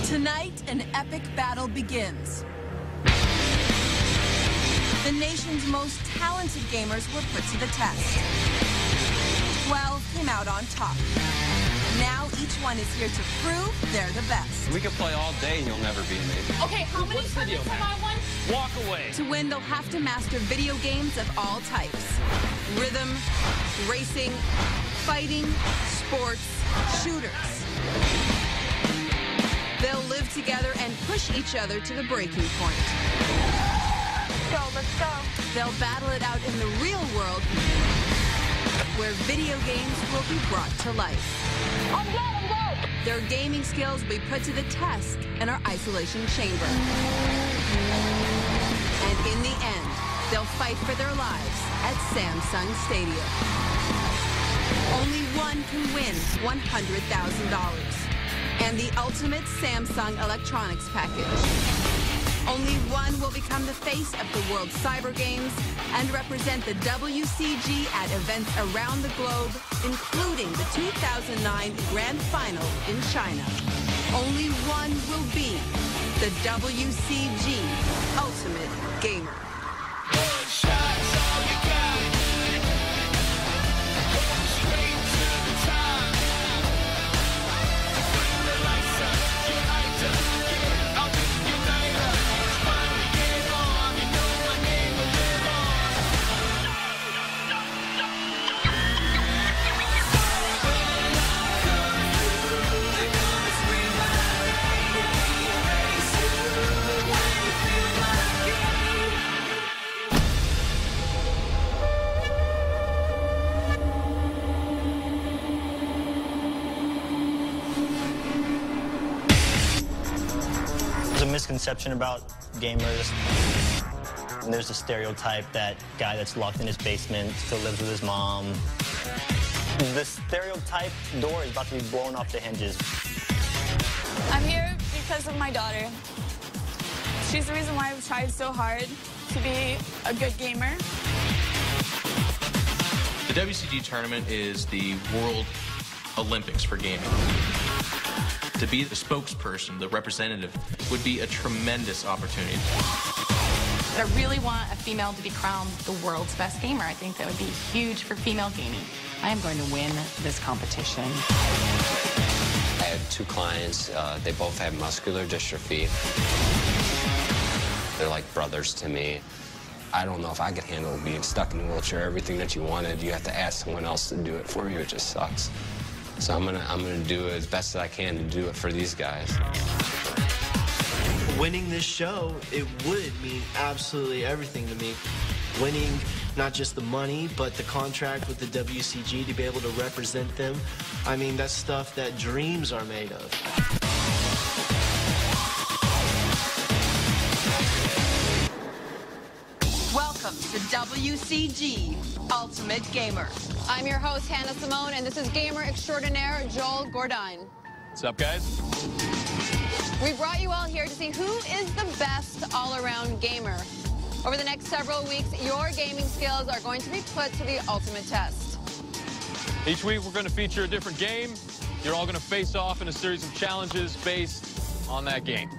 Tonight, an epic battle begins. The nation's most talented gamers were put to the test. 12 came out on top. Now each one is here to prove they're the best. We could play all day and you'll never beat me. Okay, how many tournaments have I won? Walk away. To win, they'll have to master video games of all types. Rhythm, racing, fighting, sports, shooters. They'll live together and push each other to the breaking point. Let's go. They'll battle it out in the real world, where video games will be brought to life. I'm good. Their gaming skills will be put to the test in our isolation chamber. And in the end, they'll fight for their lives at Samsung Stadium. Only one can win $100,000 and the ultimate Samsung electronics package. Only one will become the face of the world's cyber games and represent the WCG at events around the globe, including the 2009 Grand Final in China. Only one will be the WCG Ultimate Gamer. There's a misconception about gamers. And there's a stereotype that guy that's locked in his basement still lives with his mom. The stereotype door is about to be blown off the hinges. I'm here because of my daughter. She's the reason why I've tried so hard to be a good gamer. The WCG tournament is the World Olympics for gaming. To be the spokesperson, the representative, would be a tremendous opportunity. I really want a female to be crowned the world's best gamer. I think that would be huge for female gaming. I am going to win this competition. I had two clients. They both have muscular dystrophy. They're like brothers to me. I don't know if I could handle being stuck in a wheelchair. Everything that you wanted, you have to ask someone else to do it for you. It just sucks. So I'm gonna do it as best as I can to do it for these guys. Winning this show, it would mean absolutely everything to me. Winning not just the money, but the contract with the WCG to be able to represent them. I mean, that's stuff that dreams are made of. Welcome to WCG Ultimate Gamer. I'm your host, Hannah Simone, and this is gamer extraordinaire Joel Gordine. What's up, guys? We brought you all here to see who is the best all-around gamer. Over the next several weeks, your gaming skills are going to be put to the ultimate test. Each week, we're going to feature a different game. You're all going to face off in a series of challenges based on that game.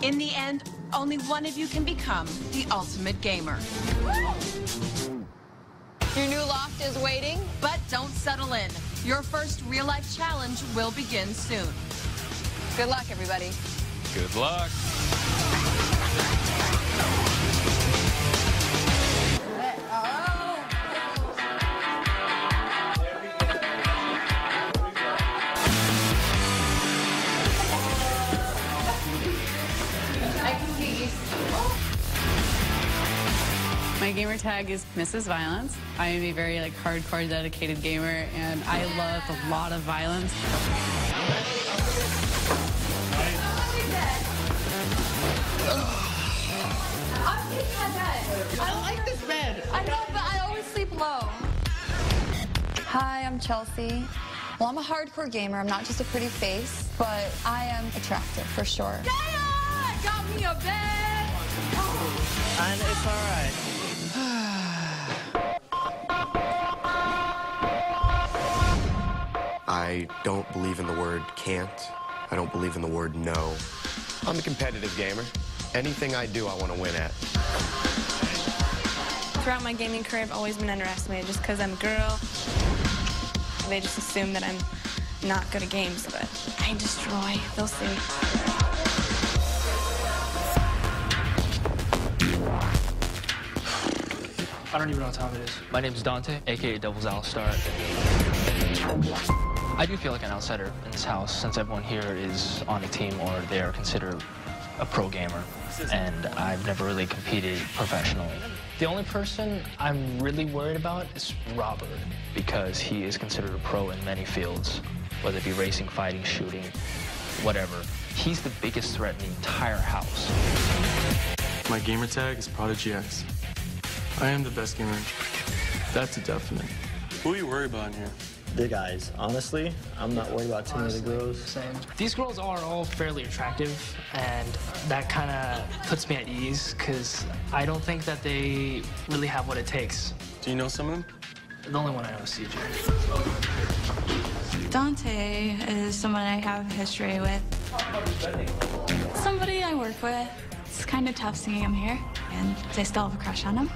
In the end, only one of you can become the ultimate gamer. Your new loft is waiting. But don't settle in. Your first real-life challenge will begin soon. Good luck, everybody. Good luck. My gamer tag is Mrs. Violence. I am a very hardcore dedicated gamer, and I love a lot of violence. I like this bed. I know, but I always sleep low. Hi, I'm Chelsea. Well, I'm a hardcore gamer. I'm not just a pretty face, but I am attractive for sure. Daya! Got me a bed! And it's all right. I don't believe in the word can't. I don't believe in the word no. I'm a competitive gamer. Anything I do, I want to win at. Throughout my gaming career, I've always been underestimated just because I'm a girl. They just assume that I'm not good at games, but I destroy. They'll see. I don't even know what time it is. My name's Dante, a.k.a. Devil's Alistar. I do feel like an outsider in this house since everyone here is on a team or they are considered a pro gamer, and I've never really competed professionally. The only person I'm really worried about is Robert, because he is considered a pro in many fields, whether it be racing, fighting, shooting, whatever. He's the biggest threat in the entire house. My gamer tag is Prodigy X. I am the best gamer. That's a definite. Who are you worried about in here? The guys. Honestly, I'm not worried about too many girls. Same. These girls are all fairly attractive, and that kind of puts me at ease, because I don't think that they really have what it takes. Do you know some of them? The only one I know is CJ. Dante is someone I have a history with. Somebody I work with. It's kind of tough seeing him here, and I still have a crush on him.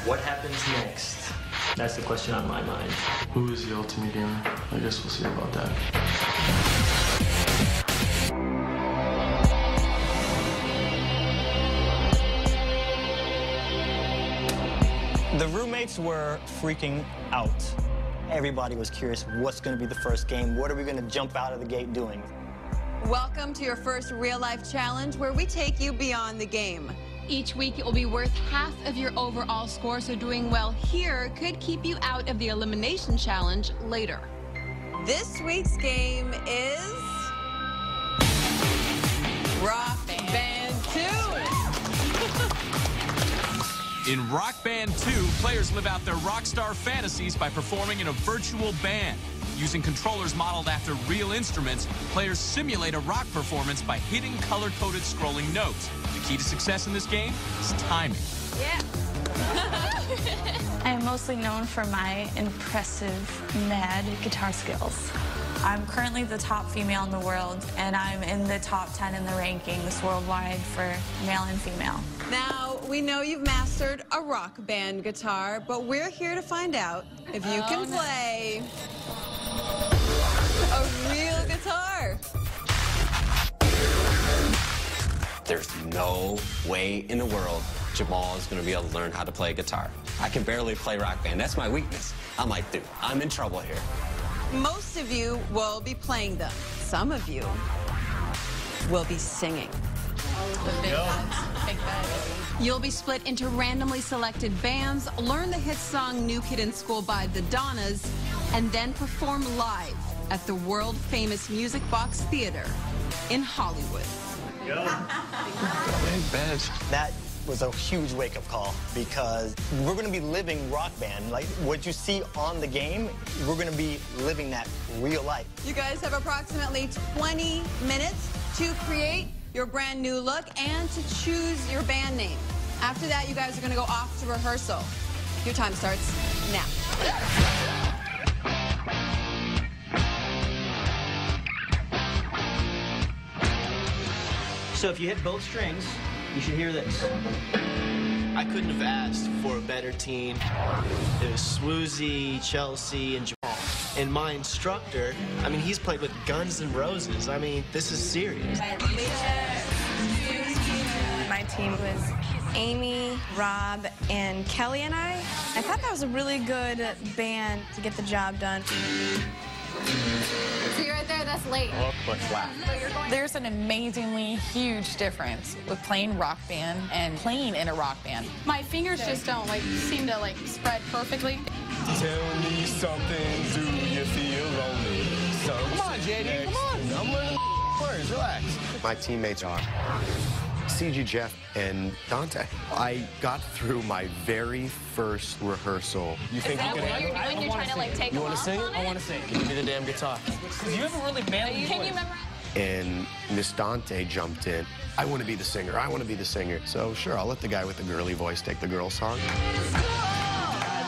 What happens next? That's the question on my mind. Who is the ultimate gamer? I guess we'll see about that. The roommates were freaking out. Everybody was curious, what's going to be the first game? What are we going to jump out of the gate doing? Welcome to your first real-life challenge where we take you beyond the game. Each week, it will be worth half of your overall score, so doing well here could keep you out of the elimination challenge later. This week's game is Rock Band 2. In Rock Band 2, players live out their rock star fantasies by performing in a virtual band. Using controllers modeled after real instruments, players simulate a rock performance by hitting color-coded scrolling notes. The key to success in this game is timing. Yeah. I am mostly known for my impressive, mad guitar skills. I'm currently the top female in the world, and I'm in the top 10 in the rankings worldwide for male and female. Now, we know you've mastered a rock band guitar, but we're here to find out if you can play a real guitar. There's no way in the world Jamal is going to be able to learn how to play guitar. I can barely play Rock Band. That's my weakness. I'm like, dude, I'm in trouble here. Most of you will be playing them. Some of you will be singing. You'll be split into randomly selected bands, learn the hit song New Kid in School by the Donnas, and then perform live at the world-famous Music Box Theater in Hollywood. Big badge. That was a huge wake-up call because we're going to be living Rock Band. Like, what you see on the game, we're going to be living that real life. You guys have approximately 20 minutes to create your brand new look and to choose your band name. After that, you guys are going to go off to rehearsal. Your time starts now. So if you hit both strings, you should hear this. I couldn't have asked for a better team. It was Swoozie, Chelsea, and Jamal. And my instructor, I mean, he's played with Guns N' Roses. I mean, this is serious. My team was Amy, Rob, and Kelly and I. I thought that was a really good band to get the job done. See right there, that's late. There's an amazingly huge difference with playing rock band and playing in a rock band. My fingers just don't seem to spread perfectly. Tell me something, do you feel lonely? Come on, JD, come on. I'm learning words, relax. My teammates are CG, Jeff, and Dante. I got through my very first rehearsal. You think you can handle it? When you're trying to take You want to sing? I want to sing. Give me the damn guitar. You have a really manly Can voice. you memorize? And Miss Dante jumped in. I want to be the singer. I want to be the singer. So sure, I'll let the guy with the girly voice take the girl song.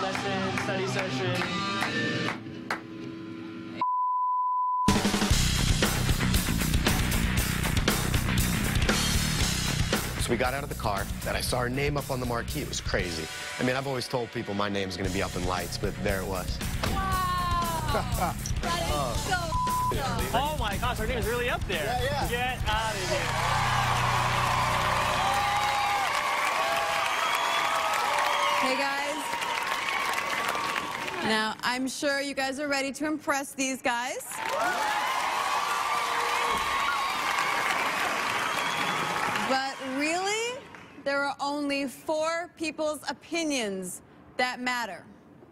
Lesson, study session. So we got out of the car, and I saw her name up on the marquee. It was crazy. I mean, I've always told people my name's going to be up in lights, but there it was. Wow! That is so awesome. Oh my gosh, her name is really up there. Yeah. Get out of here. Hey, guys. Now, I'm sure you guys are ready to impress these guys. But really, there are only 4 people's opinions that matter.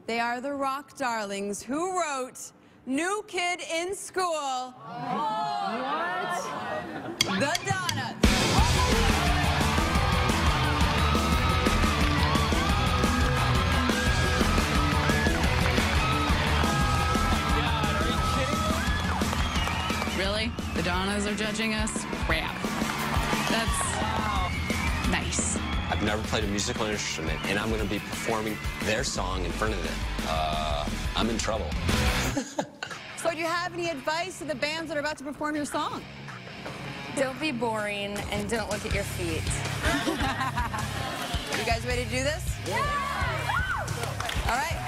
They are the rock darlings who wrote New Kid in School. What? The Donuts. Really? The Donnas are judging us? Crap. That's nice. I've never played a musical instrument, and I'm going to be performing their song in front of them. I'm in trouble. So do you have any advice to the bands that are about to perform your song? Don't be boring and don't look at your feet. You guys ready to do this? Yeah! All right.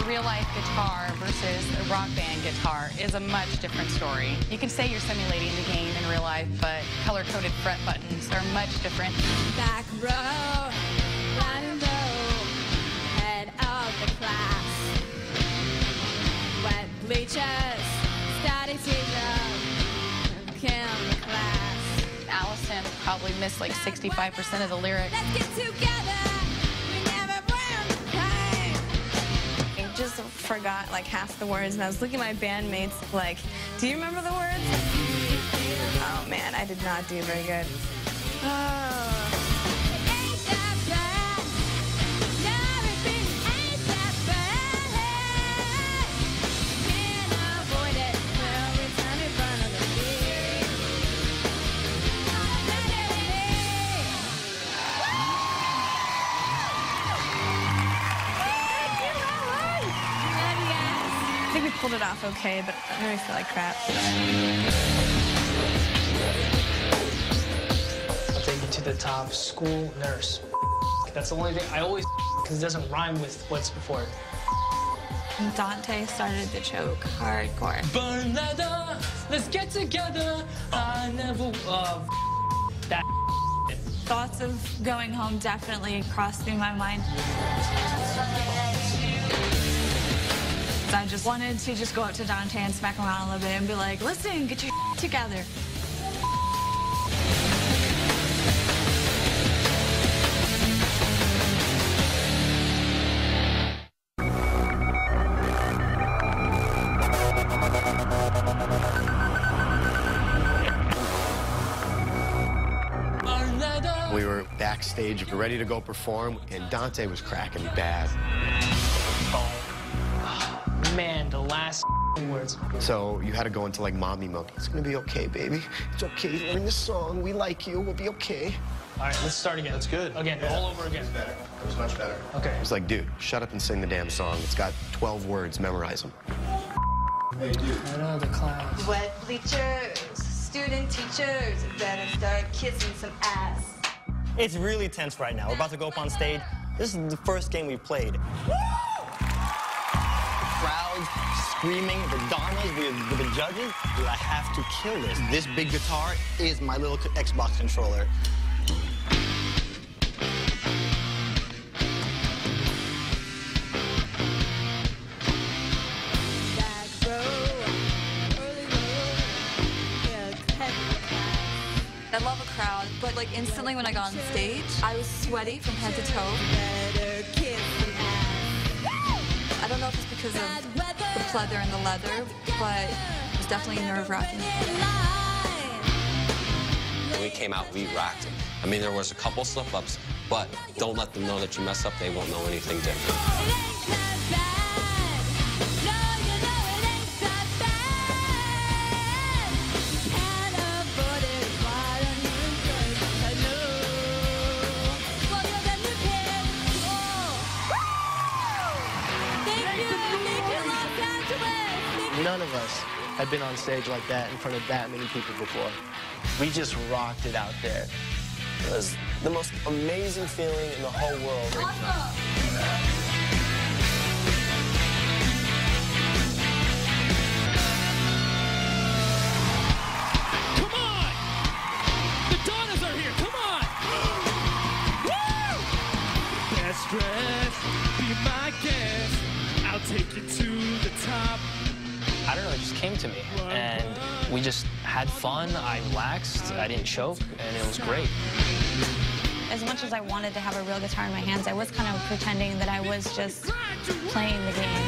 Real-life guitar versus a rock band guitar is a much different story. You can say you're simulating the game in real life, but color-coded fret buttons are much different. Back row, line and row, head of the class. Wet bleachers, study season, kill the class. Allison probably missed like 65% of the lyrics. Let's get together. Just forgot like half the words, and I was looking at my bandmates like, do you remember the words? Oh man, I did not do very good. I think we pulled it off okay, but I really feel like crap. I'll take you to the top. School nurse. That's the only thing I always, because it doesn't rhyme with what's before it. Dante started the choke hardcore. Bernada, let's get together. I never, that. Thoughts of going home definitely crossed through my mind. I just wanted to just go up to Dante and smack him around a little bit and be like, listen, get your together. We were backstage, ready to go perform, and Dante was cracking bad. Man, the last words. So you had to go into like mommy mode. It's gonna be okay, baby. It's okay. Learn the song. We like you. We'll be okay. All right, let's start again. That's good. Again, all over again. It was better. It was much better. Okay. It was like, dude, shut up and sing the damn song. It's got 12 words. Memorize them. Hey, dude. I know the clowns. Wet bleachers, student teachers, better start kissing some ass. It's really tense right now. We're about to go up on stage. This is the first game we've played. Crowds screaming, the Donnas, the judges. Dude, I have to kill this. This big guitar is my little Xbox controller. I love a crowd, but like instantly when I got on stage, I was sweaty from head to toe. I don't know if it's because of the pleather and the leather, but it was definitely nerve-wracking. When we came out, we rocked it. I mean, there was a couple slip-ups, but don't let them know that you mess up. They won't know anything different. None of us had been on stage like that in front of that many people before. We just rocked it out there. It was the most amazing feeling in the whole world. Come on! The Donnas are here, come on! Woo! Best dressed, be my guest. I'll take you to the top. I don't know, it just came to me, and we just had fun. I relaxed, I didn't choke, and it was great. As much as I wanted to have a real guitar in my hands, I was kind of pretending that I was just playing the game.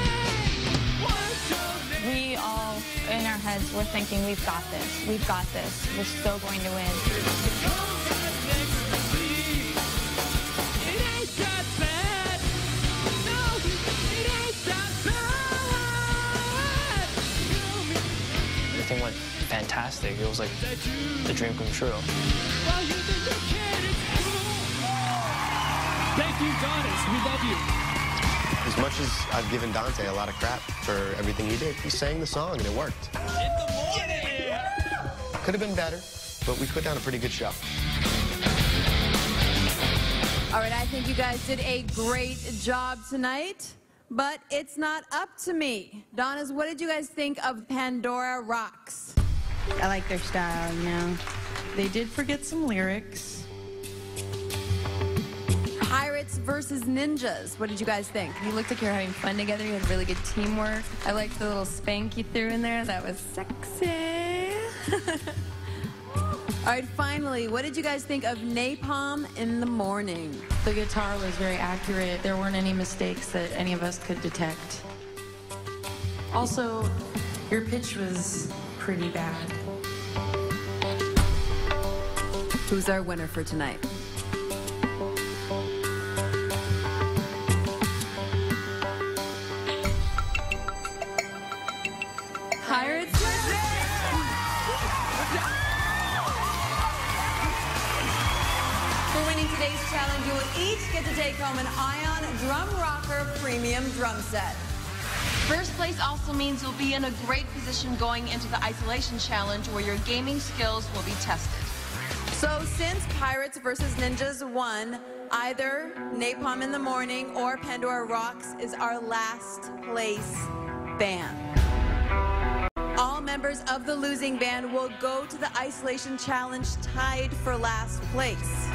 We all, in our heads, were thinking, we've got this, we're still going to win. Everything went fantastic. It was like the dream come true. Thank you, Donnas. We love you. As much as I've given Dante a lot of crap for everything he did, he sang the song and it worked. Could have been better, but we put down a pretty good show. All right, I think you guys did a great job tonight, but it's not up to me. Donnas, what did you guys think of Pandora Rocks? I like their style, you know. They did forget some lyrics. Pirates versus Ninjas. What did you guys think? You looked like you were having fun together. You had really good teamwork. I liked the little spank you threw in there. That was sexy. All right, finally, what did you guys think of Napalm in the Morning? The guitar was very accurate. There weren't any mistakes that any of us could detect. Also, your pitch was pretty bad. Who's our winner for tonight? Pirates. For winning today's challenge, you will each get to take home an Ion Drum Rocker Premium Drum Set. First place also means you'll be in a great position going into the isolation challenge where your gaming skills will be tested. So since Pirates versus Ninjas won, either Napalm in the Morning or Pandora Rocks is our last place band. All members of the losing band will go to the isolation challenge tied for last place.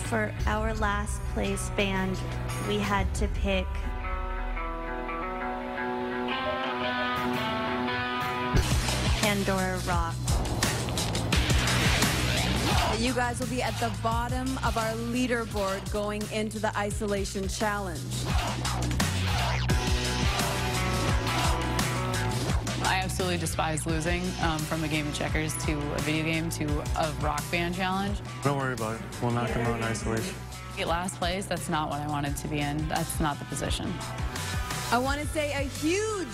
For our last place band, we had to pick Pandora Rock. You guys will be at the bottom of our leaderboard going into the isolation challenge. I absolutely despise losing, from a game of checkers to a video game to a rock band challenge. Don't worry about it. We'll knock them out in isolation. Get last place, that's not what I wanted to be in. That's not the position. I want to say a huge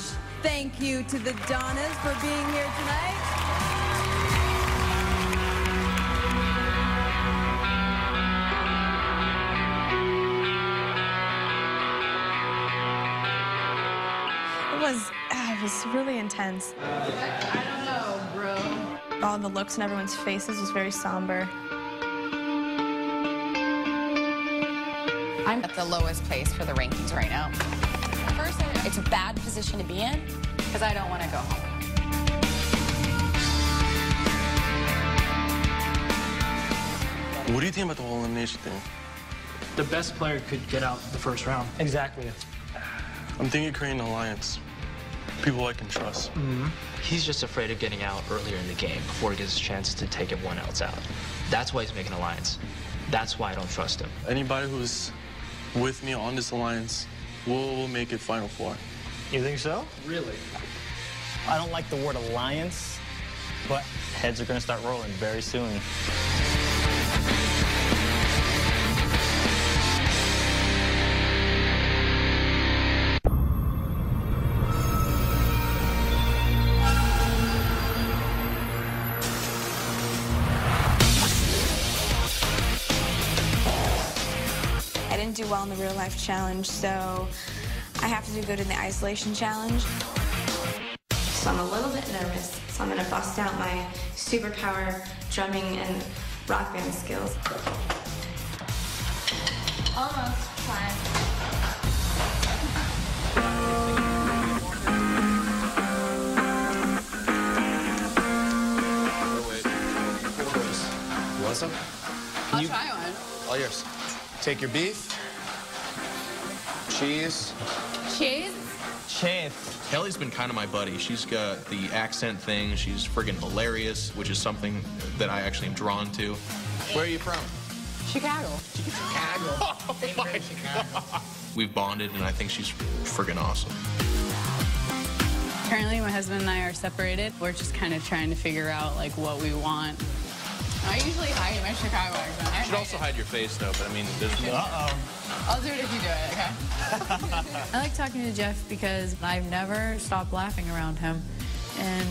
thank you to the Donnas for being here tonight. It was really intense. I don't know, bro. All the looks on everyone's faces was very somber. I'm at the lowest place for the rankings right now. First, it's a bad position to be in because I don't want to go home. What do you think about the whole elimination thing? The best player could get out the first round. Exactly. I'm thinking creating an alliance. People I can trust. He's just afraid of getting out earlier in the game before he gets a chance to take everyone else out. That's why he's making an alliance. That's why I don't trust him. Anybody who's with me on this alliance will make it Final Four. You think so? Really? I don't like the word alliance, but heads are going to start rolling very soon. I didn't do well in the real life challenge, so I have to do good in the isolation challenge. So I'm a little bit nervous, so I'm gonna bust out my superpower drumming and rock band skills. Almost. Fine. You want some? I'll try one. All yours. Take your beef. Cheese. Cheese? Chef. Kelly's been kind of my buddy. She's got the accent thing. She's friggin' hilarious, which is something that I actually am drawn to. Where are you from? Chicago. Chicago. Oh my God. We've bonded, and I think she's friggin' awesome. Currently, my husband and I are separated. We're just kind of trying to figure out, like, what we want. I usually hide my Chicago accent. You should also hide your face, though, but I mean, there's more. I'll do it if you do it, okay? I like talking to Jeff because I've never stopped laughing around him. And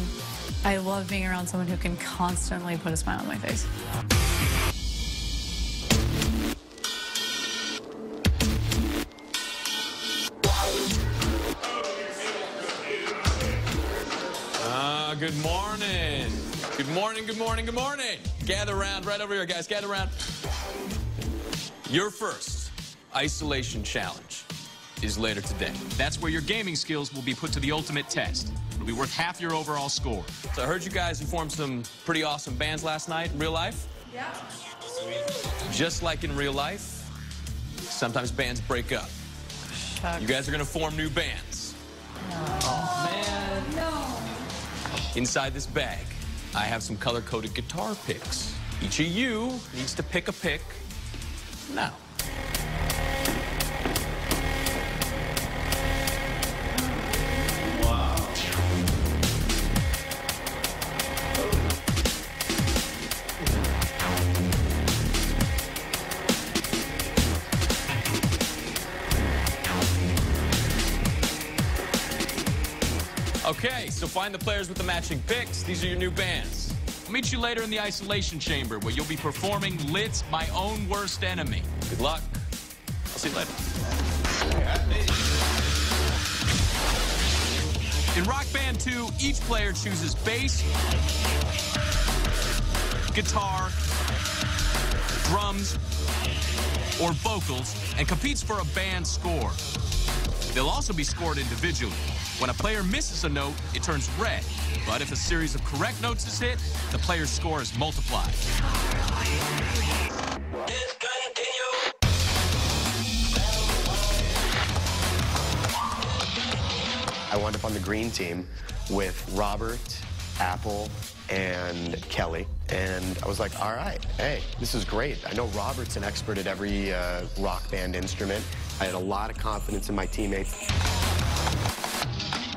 I love being around someone who can constantly put a smile on my face. Good morning. Good morning, good morning, good morning. Gather around right over here, guys. Gather around. Your first isolation challenge is later today. That's where your gaming skills will be put to the ultimate test. It'll be worth half your overall score. So I heard you guys formed some pretty awesome bands last night in real life. Yeah. Just like in real life, sometimes bands break up. Shucks. You guys are going to form new bands. Oh, man. No. Inside this bag, I have some color-coded guitar picks. Each of you needs to pick a pick now. Wow. Okay, so find the players with the matching picks. These are your new bands. I'll meet you later in the isolation chamber where you'll be performing Lit's My Own Worst Enemy. Good luck. I'll see you later. In Rock Band 2, each player chooses bass, guitar, drums, or vocals and competes for a band score. They'll also be scored individually. When a player misses a note, it turns red. But if a series of correct notes is hit, the player's score is multiplied. I wound up on the green team with Robert, Apple, and Kelly. And I was like, all right, hey, this is great. I know Robert's an expert at every rock band instrument. I had a lot of confidence in my teammates.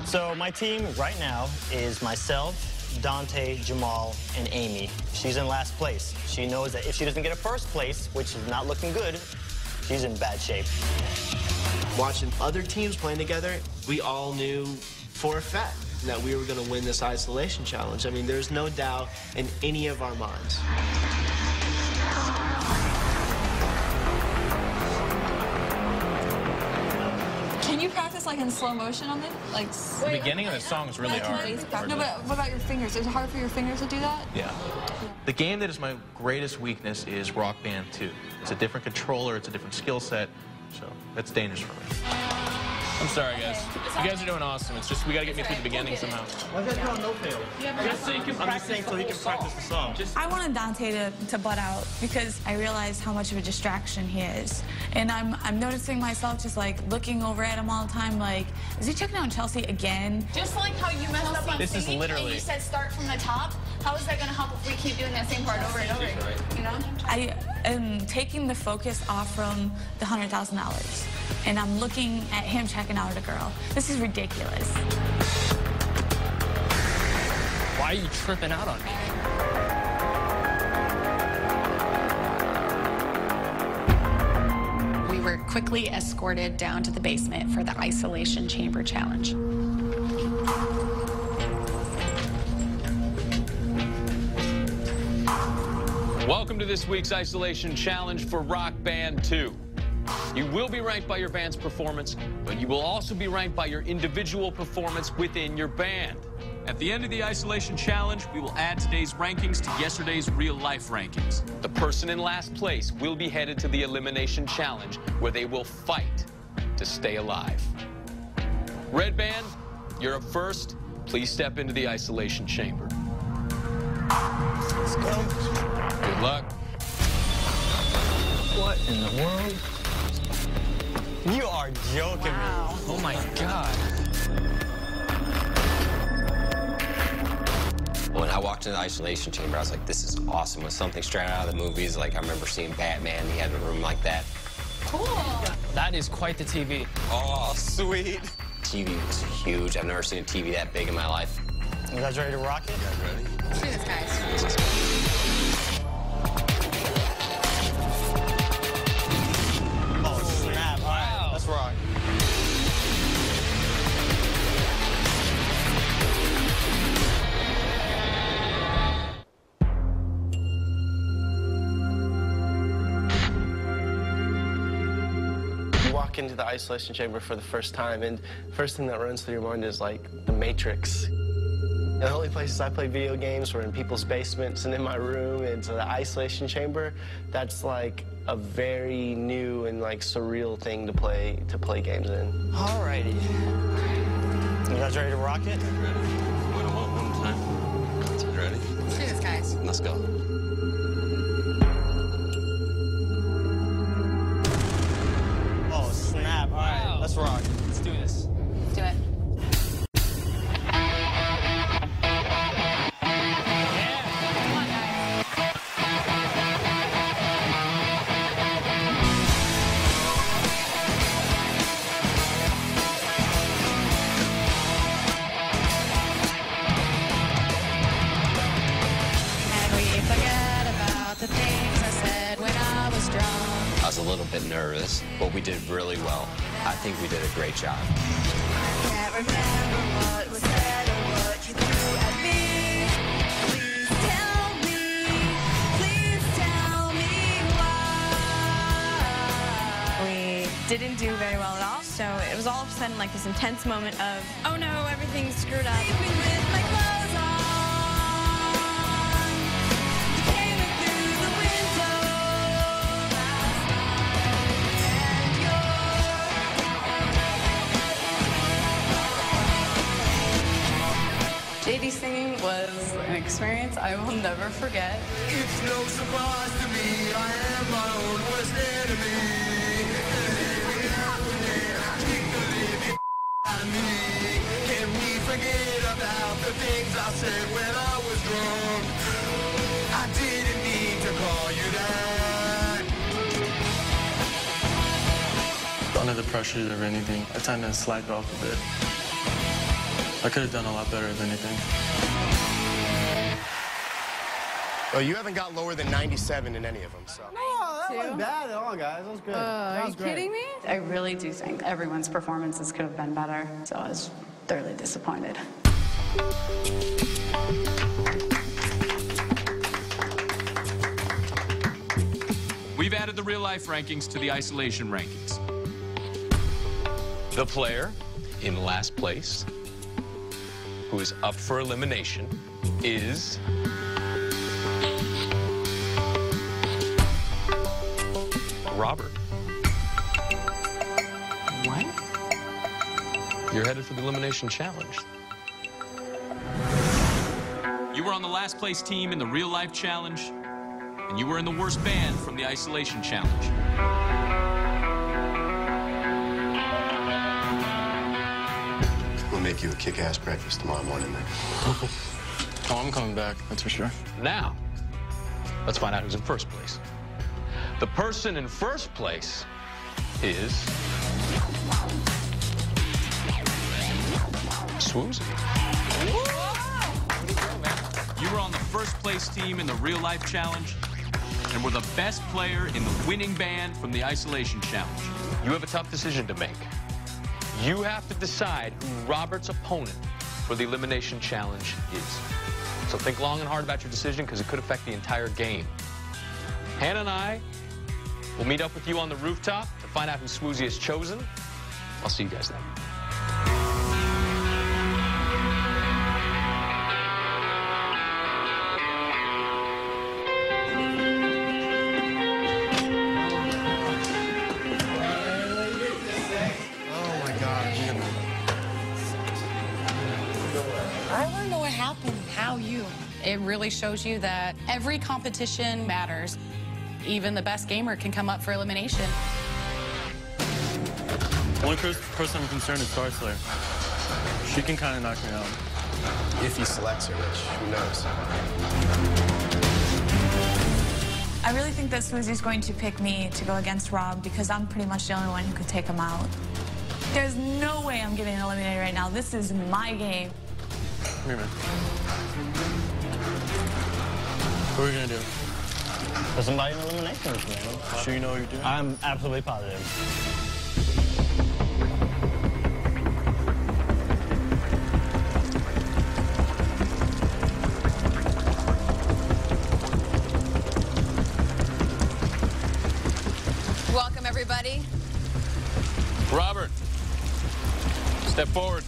So my team right now is myself, Dante, Jamal, and Amy. She's in last place. She knows that if she doesn't get a first place, which is not looking good, she's in bad shape. Watching other teams playing together, we all knew for a fact that we were going to win this isolation challenge. I mean, there's no doubt in any of our minds. Can you practice like in slow motion on it? Like The beginning of the song is really hard. No, but what about your fingers? Is it hard for your fingers to do that? Yeah. The game that is my greatest weakness is Rock Band 2. It's a different controller, it's a different skill set, so that's dangerous for me. I'm sorry, guys. You guys are doing awesome. It's just we gotta get me through the beginning somehow. Why is that doing no fail? Just so you can practice so he can practice the song. I wanted Dante to butt out because I realized how much of a distraction he is. And I'm noticing myself just like looking over at him all the time like, is he checking out Chelsea again? Just like how you messed up on This is singing literally- and you said start from the top, how is that going to help if we keep doing that same part over and over again? You know? I am taking the focus off from the $100,000 and I'm looking at him checking out a girl. This is ridiculous. Why are you tripping out on me? We were quickly escorted down to the basement for the isolation chamber challenge. Welcome to this week's isolation challenge for Rock Band 2. You will be ranked by your band's performance, but you will also be ranked by your individual performance within your band. At the end of the isolation challenge, we will add today's rankings to yesterday's real-life rankings. The person in last place will be headed to the elimination challenge, where they will fight to stay alive. Red band, you're up first. Please step into the isolation chamber. Let's go. Good luck. What in the world? You are joking me. Oh my God. When I walked into the isolation chamber, I was like, this is awesome. It was something straight out of the movies. Like, I remember seeing Batman. He had a room like that. Cool. That is quite the TV. Oh, sweet. TV was huge. I've never seen a TV that big in my life. You guys ready to rock it? You guys ready? Let's do this, guys. Oh, snap. All right, let's rock. You walk into the isolation chamber for the first time, and the first thing that runs through your mind is, like, the Matrix. The only places I play video games were in people's basements and in my room, and so the isolation chamber, that's like a very new and like surreal thing to play games in. Alrighty. You guys ready to rock it? Ready. One time. You ready? Let's do this, guys. Let's go. Oh, snap. All right, let's rock. Let's do this. Let's do it. I was a little bit nervous, but we did really well. I think we did a great job. I can't remember what was said or what you threw at me. Please tell me why. We didn't do very well at all, so it was all of a sudden like this intense moment of, oh no, everything's screwed up. With my clothes on, you came in through the window. JD singing was an experience I will never forget. It's no surprise to me, I am my own worst enemy. Can we forget about the things I said when I was drunk? I didn't mean to call you that. Under the pressure of anything, I tend to slack off a bit. I could have done a lot better, if anything. Well, you haven't got lower than 97 in any of them, so. Oh, that wasn't bad at all, guys. That was good. That was Are you kidding me? I really do think everyone's performances could have been better, so I was thoroughly disappointed. We've added the real-life rankings to the isolation rankings. The player in last place, who is up for elimination, is Robert. What? You're headed for the elimination challenge. You were on the last place team in the real-life challenge, and you were in the worst band from the isolation challenge. We'll make you a kick-ass breakfast tomorrow morning, then. Oh, I'm coming back, that's for sure. Now, let's find out who's in first place. The person in first place is Swoozy. You were on the first place team in the real-life challenge, and were the best player in the winning band from the isolation challenge. You have a tough decision to make. You have to decide who Robert's opponent for the elimination challenge is. So think long and hard about your decision, because it could affect the entire game. Hannah and I will meet up with you on the rooftop to find out who Swoozie has chosen. I'll see you guys then. I want to know what happened. How you? It really shows you that every competition matters. Even the best gamer can come up for elimination. The only person I'm concerned is Star Slayer. She can kind of knock me out. If he selects her, which, who knows? I really think that Swoozie's going to pick me to go against Rob because I'm pretty much the only one who could take him out. There's no way I'm getting eliminated right now. This is my game. Come here, man. What are we gonna do? Put somebody in elimination, man. Sure you know what you're doing? I'm absolutely positive. Welcome, everybody. Robert, step forward.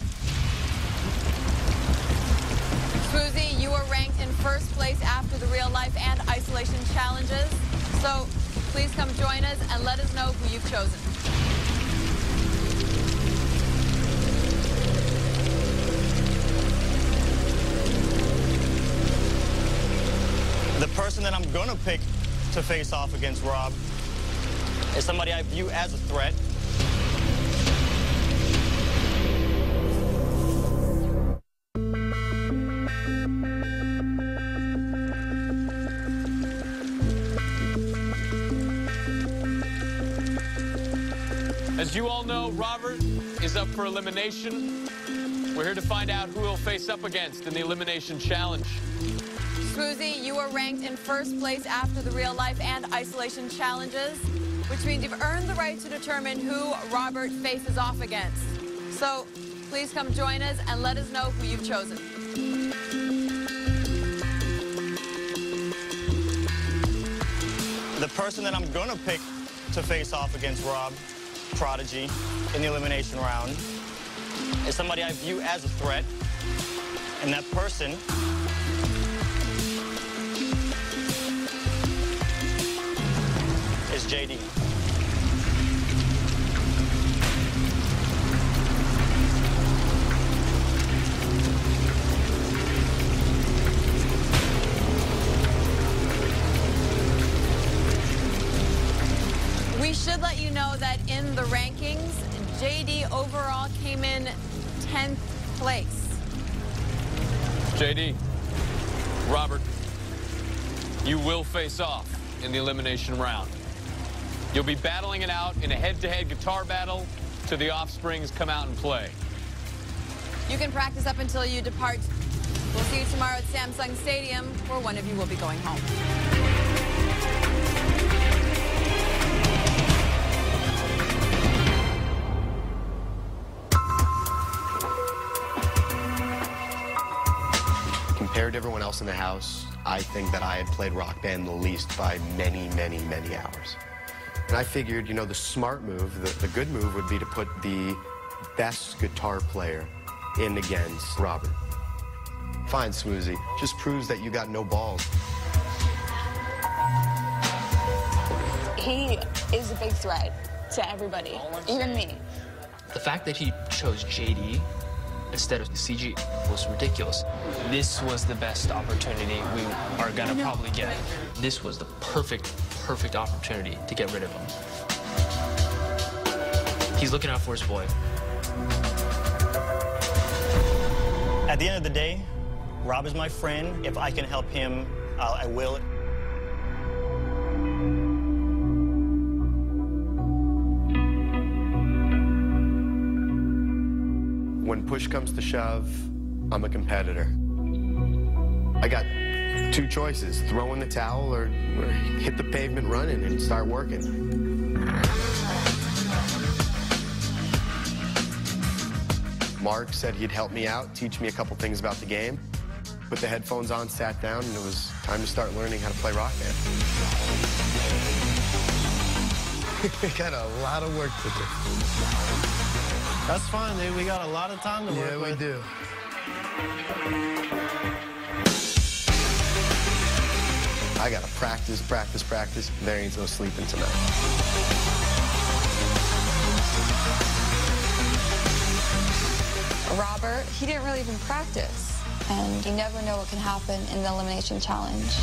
Swoozie, you are ranked in first place after the real life and isolation challenges. So please come join us and let us know who you've chosen. The person that I'm gonna pick to face off against Rob is somebody I view as a threat. As you all know, Robert is up for elimination. We're here to find out who he'll face up against in the elimination challenge. Swoozie, you are ranked in first place after the real life and isolation challenges, which means you've earned the right to determine who Robert faces off against. So please come join us and let us know who you've chosen. The person that I'm gonna pick to face off against Rob, Prodigy, in the elimination round is somebody I view as a threat, and that person is JD. We should let you know that in the rankings, JD overall came in 10th place. JD, Robert, you will face off in the elimination round. You'll be battling it out in a head-to-head guitar battle till the offsprings come out and play. You can practice up until you depart. We'll see you tomorrow at Samsung Stadium, where one of you will be going home. Compared to everyone else in the house, I think that I had played Rock Band the least by many, many, many hours. And I figured, you know, the smart move, the good move would be to put the best guitar player in against Robert. Fine, Swoozie. Just proves that you got no balls. He is a big threat to everybody, even me. The fact that he chose JD instead of CG was ridiculous. This was the best opportunity we are gonna probably get. This was the perfect opportunity to get rid of him. He's looking out for his boy. At the end of the day, Rob is my friend. If I can help him, I will. When push comes to shove, I'm a competitor. I got two choices, throw in the towel or hit the pavement running and start working. Mark said he'd help me out, teach me a couple things about the game. Put the headphones on, sat down, and it was time to start learning how to play Rock Band. We got a lot of work to do. That's fine, dude. We got a lot of time to work with. Yeah, we do. I gotta practice. There ain't no sleeping tonight. Robert, he didn't really even practice. And you never know what can happen in the elimination challenge.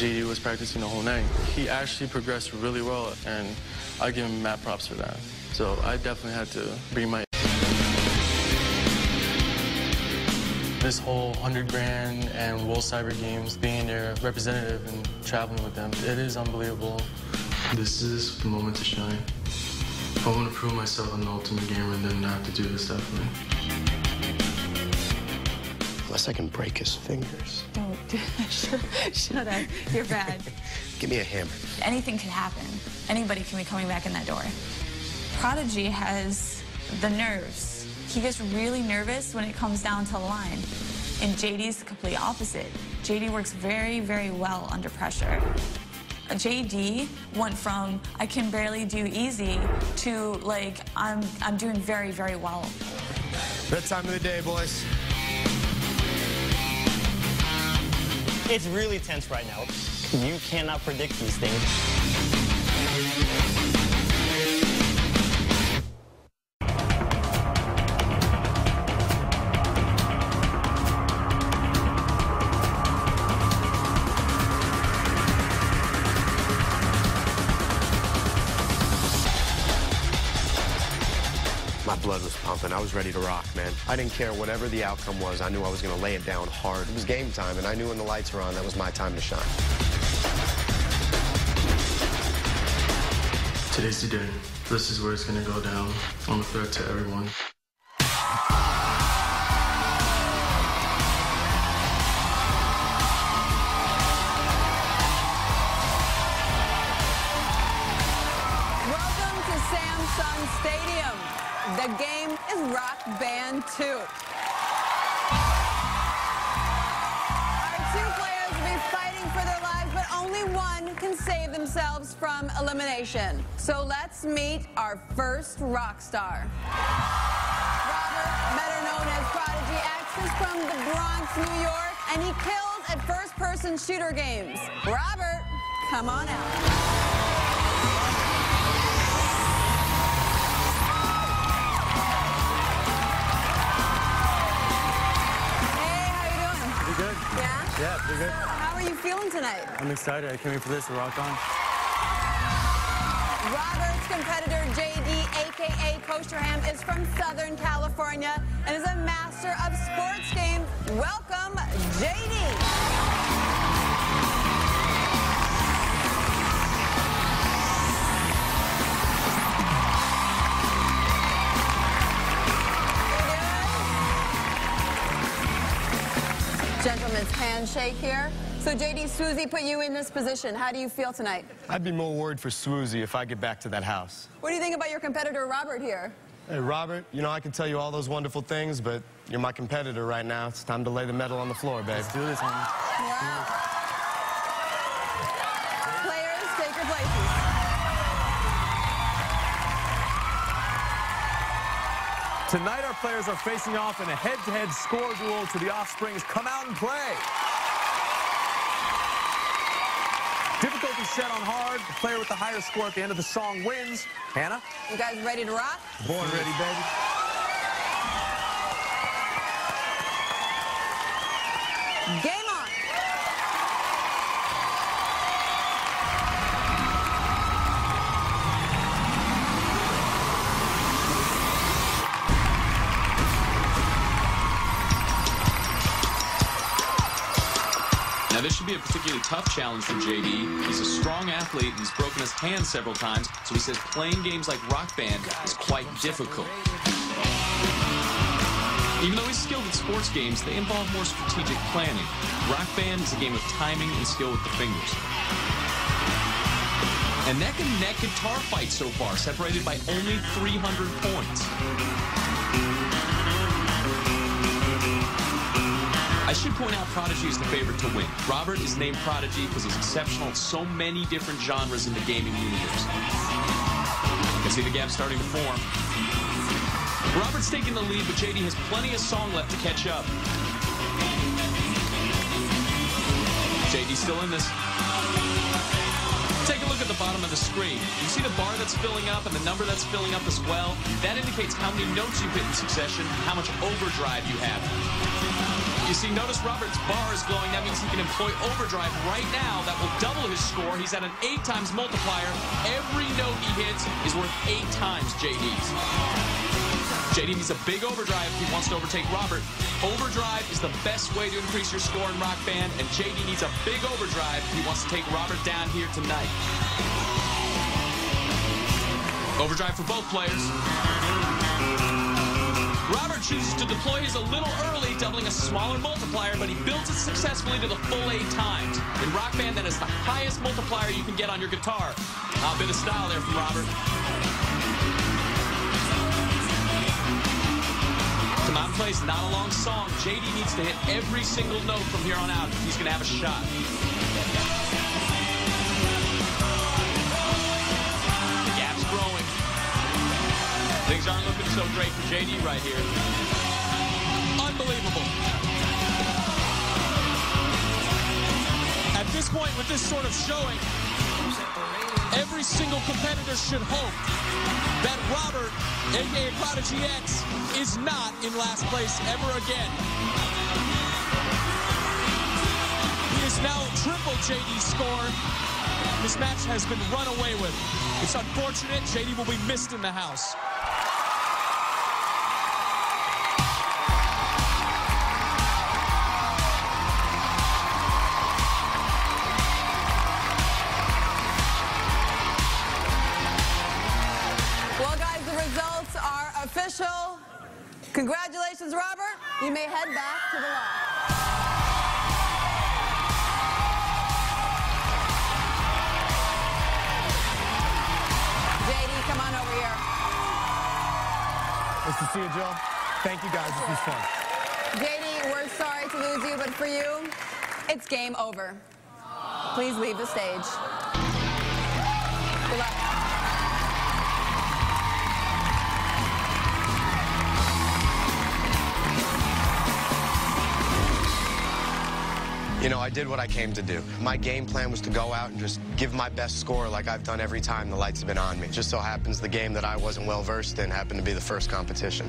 JD was practicing the whole night. He actually progressed really well, and I give him mad props for that. So I definitely had to bring my... This whole 100 grand and World Cyber Games, being their representative and traveling with them, it is unbelievable. This is the moment to shine. I want to prove myself an ultimate gamer and then not have to do this stuff, man. Unless I can break his fingers. Don't do that. Shut up. You're bad. Give me a hammer. Anything can happen. Anybody can be coming back in that door. Prodigy has the nerves. He gets really nervous when it comes down to the line. And JD's the complete opposite. JD works very, very well under pressure. JD went from I can barely do easy to like I'm doing very, very well. That time of the day, boys. It's really tense right now. You cannot predict these things. My blood was pumping. I was ready to rock, man. I didn't care whatever the outcome was. I knew I was going to lay it down hard. It was game time, and I knew when the lights were on, that was my time to shine. Today's the day. This is where it's going to go down. I'm a threat to everyone. Welcome to Samsung Stadium. The game is Rock Band 2. Our two players will be fighting for their lives, but only one can save themselves from elimination. So let's meet our first rock star. Robert, better known as Prodigy X, is from the Bronx, New York, and he kills at first-person shooter games. Robert, come on out. Good. Yeah? Yeah, pretty good. How are you feeling tonight? I'm excited. I came here for this to rock on. Robert's competitor, JD, a.k.a. Coasterham, is from Southern California and is a master of sports games. Welcome, JD. Gentleman's handshake here. So, JD, Swoozie put you in this position. How do you feel tonight? I'd be more worried for Swoozie if I get back to that house. What do you think about your competitor, Robert, here? Hey, Robert, you know, I can tell you all those wonderful things, but you're my competitor right now. It's time to lay the medal on the floor, babe. Let's do this, homie. Wow. Players, take your places. Tonight, our players are facing off in a head-to-head score duel to the Offspring's Come Out and Play. Difficulty set on hard. The player with the higher score at the end of the song wins. Hannah? You guys ready to rock? Born ready, baby. Game on. Now, this should be a particularly tough challenge for JD. He's a strong athlete, and he's broken his hand several times, so he says playing games like Rock Band is quite difficult. Even though he's skilled at sports games, they involve more strategic planning. Rock Band is a game of timing and skill with the fingers. A neck-and-neck guitar fight so far, separated by only 300 points. I should point out Prodigy is the favorite to win. Robert is named Prodigy because he's exceptional in so many different genres in the gaming universe. You can see the gap starting to form. Robert's taking the lead, but JD has plenty of song left to catch up. JD's still in this. Take a look at the bottom of the screen. You see the bar that's filling up and the number that's filling up as well? That indicates how many notes you've hit in succession, how much overdrive you have. You see, notice Robert's bar is glowing. That means he can employ overdrive right now. That will double his score. He's at an 8 times multiplier. Every note he hits is worth 8 times JD's. JD needs a big overdrive if he wants to overtake Robert. Overdrive is the best way to increase your score in Rock Band, and JD needs a big overdrive if he wants to take Robert down here tonight. Overdrive for both players. Robert chooses to deploy his a little early, doubling a smaller multiplier, but he builds it successfully to the full 8 times. In Rock Band, that is the highest multiplier you can get on your guitar. A bit of style there from Robert. Come out and play is not a long song. JD needs to hit every single note from here on out if he's going to have a shot. The gap's growing. Things aren't looking so great for JD right here. Unbelievable. At this point, with this sort of showing, every single competitor should hope that Robert, a.k.a. Prodigy X, is not in last place ever again. He is now triple JD's score. This match has been run away with. It's unfortunate. JD will be missed in the house. Official. Congratulations, Robert. You may head back to the loft. JD, come on over here. Nice to see you, Jill. Thank you, guys. This was fun. JD, we're sorry to lose you, but for you, it's game over. Please leave the stage. Good luck. You know, I did what I came to do. My game plan was to go out and just give my best score like I've done every time the lights have been on me. Just so happens the game that I wasn't well versed in happened to be the first competition.